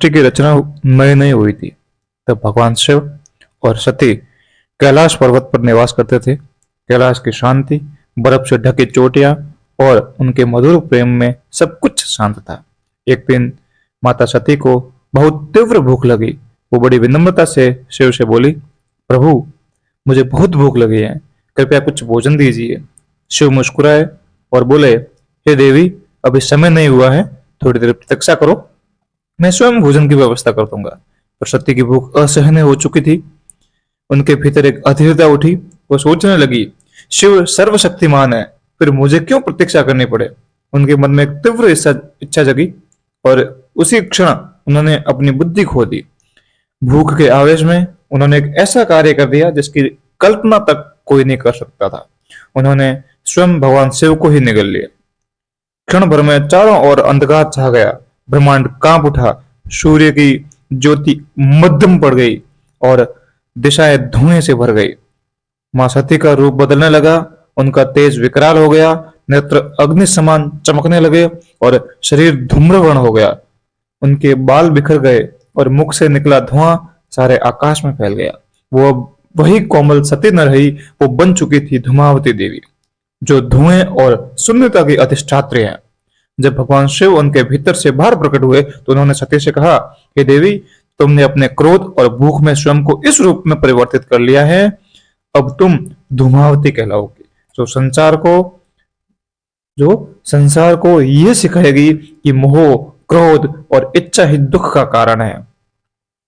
सृष्टि की रचना नई नई हुई थी, तब भगवान शिव और सती कैलाश पर्वत पर निवास करते थे। कैलाश की शांति, बर्फ से ढकी चोटियां और उनके मधुर प्रेम में सब कुछ शांत था। एक दिन माता सती को बहुत तीव्र भूख लगी। वो बड़ी विनम्रता से शिव से बोली, प्रभु, मुझे बहुत भूख लगी है, कृपया कुछ भोजन दीजिए। शिव मुस्कुराए और बोले, हे देवी, अभी समय नहीं हुआ है, थोड़ी देर प्रतीक्षा करो, मैं स्वयं भोजन की व्यवस्था कर दूंगा। पर सती की भूख असहनीय हो चुकी थी। उनके भीतर एक अधीरता उठी। वो सोचने लगी, शिव सर्वशक्तिमान है, फिर मुझे क्यों प्रतीक्षा करनी पड़े। उनके मन में एक तीव्र इच्छा जगी और उसी क्षण उन्होंने अपनी बुद्धि खो दी। भूख के आवेश में उन्होंने एक ऐसा कार्य कर दिया जिसकी कल्पना तक कोई नहीं कर सकता था। उन्होंने स्वयं भगवान शिव को ही निगल लिया। क्षण भर में चारों ओर अंधकार छा गया, ब्रह्मांड कांप उठा, सूर्य की ज्योति मध्यम पड़ गई और दिशाएं धुएं से भर गई। मां सती का रूप बदलने लगा, उनका तेज विकराल हो गया, नेत्र अग्नि समान चमकने लगे और शरीर धूम्रवर्ण हो गया। उनके बाल बिखर गए और मुख से निकला धुआं सारे आकाश में फैल गया। वो अब वही कोमल सती न रही, वो बन चुकी थी धूमावती देवी, जो धुएं और शून्यता की अधिष्ठात्री है। जब भगवान शिव उनके भीतर से बाहर प्रकट हुए तो उन्होंने सती से कहा, हे देवी, तुमने अपने क्रोध और भूख में स्वयं को इस रूप में परिवर्तित कर लिया है, अब तुम धूमावती कहलाओगी, जो संसार को यह सिखाएगी कि मोह, क्रोध और इच्छा ही दुख का कारण है।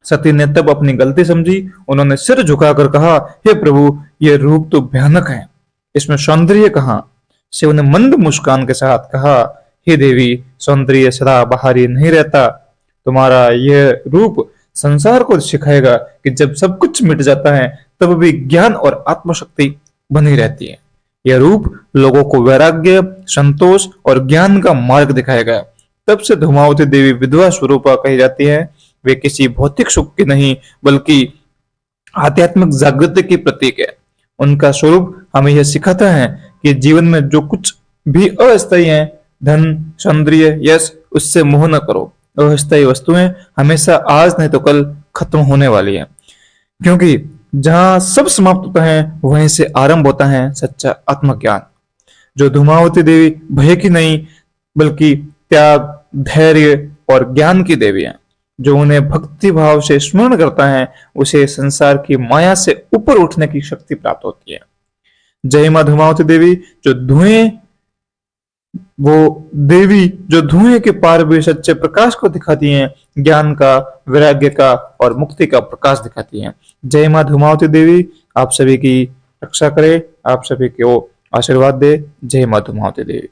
सती ने तब अपनी गलती समझी। उन्होंने सिर झुकाकर कहा, हे प्रभु, यह रूप तो भयानक है, इसमें सौंदर्य कहाँ। शिव ने मंद मुस्कान के साथ कहा, हे देवी, सौंदर्य सदा बाहरी नहीं रहता। तुम्हारा यह रूप संसार को सिखाएगा कि जब सब कुछ मिट जाता है तब भी ज्ञान और आत्मशक्ति बनी रहती है। यह रूप लोगों को वैराग्य, संतोष और ज्ञान का मार्ग दिखाएगा। तब से धूमावती देवी विधवा स्वरूपा कही जाती है। वे किसी भौतिक सुख की नहीं बल्कि आध्यात्मिक जागृति की प्रतीक है। उनका स्वरूप हमें यह सिखाता है कि जीवन में जो कुछ भी अस्थायी है, धन, सौंदर्य, यश, उससे मोह न करो। अस्थायी वस्तुएं हमेशा आज नहीं तो कल खत्म होने वाली है, क्योंकि जहां सब समाप्त होता है वहीं से आरंभ होता है सच्चा आत्मज्ञान। जो धूमावती देवी भय की नहीं बल्कि त्याग, धैर्य और ज्ञान की देवी है। जो उन्हें भक्ति भाव से स्मरण करता है उसे संसार की माया से ऊपर उठने की शक्ति प्राप्त होती है। जय मां धूमावती देवी, वो देवी जो धुएं के पार भी सच्चे प्रकाश को दिखाती हैं, ज्ञान का, वैराग्य का और मुक्ति का प्रकाश दिखाती हैं। जय मां धूमावती देवी आप सभी की रक्षा करे, आप सभी को आशीर्वाद दे। जय मां धूमावती देवी।